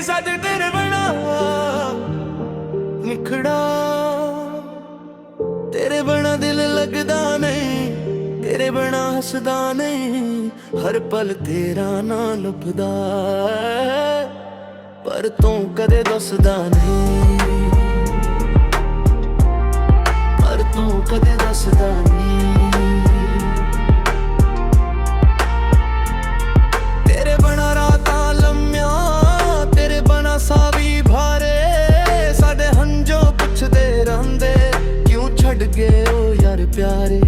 सज तेरे बना निखड़ा, तेरे बना दिल लगदा नहीं, तेरे बना हसदा नहीं, हर पल तेरा ना लुभदा पर तू कदे दसदा नहीं, पर तू कदे दसदा नहीं। तेरे बना रातां लम्मियां, तेरे बना सावी भारे, साडे हंजो पुछदे रहिंदे क्यों छड़ गए ओ यार प्यारे।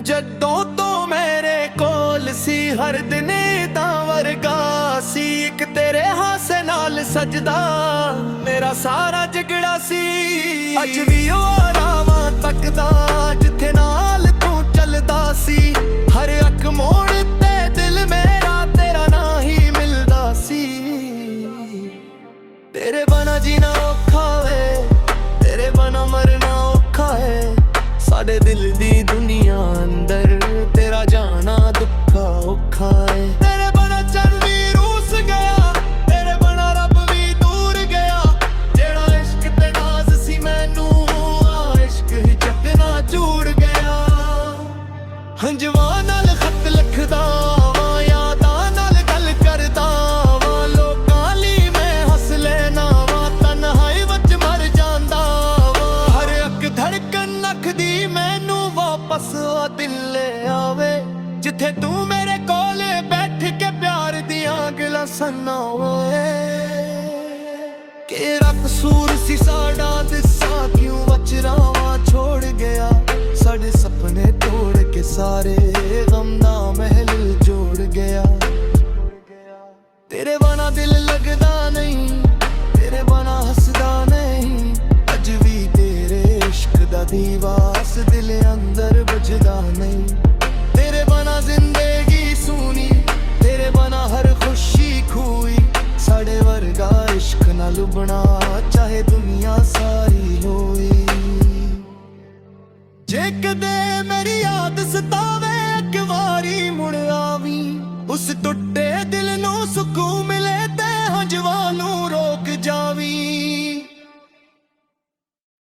जदों तो मेरे कोल सी हर दिन तां वर्गा सी, एक तेरे हासे नाल सजदा मेरा सारा जिगड़ा सी। अज भी ओ आरामां तकदा जिथे नाल तू चलदा सी, हर अख मोड़ ते दिल मेरा तेरा ना ही मिलदा सी। तेरे बना जीना औखा वे, तेरे बना मरना औखा है, साडे दिल दी दुनिया अंदर तेरा जाना दुखा औखा है। तेरे बना चल भी रूस गया, तेरे बना रब भी दूर गया, जेड़ा इश्क ते नाज सी मैनू आ इश्क ही चकना चूड़ गया। हंजवा नाल खत लिखदा वां, यादां नाल गल करदा वां, लोकां लई मैं हस लेना वां, तन्हाई विच मर जांदा वां। हर अक धड़कन नखदी मैनू वापस आ दिल ले आवे, जिथे तू मेरे कोले बैठ के प्यार दियां गल्लां सुनावे। केड़ा कसूर सी साडा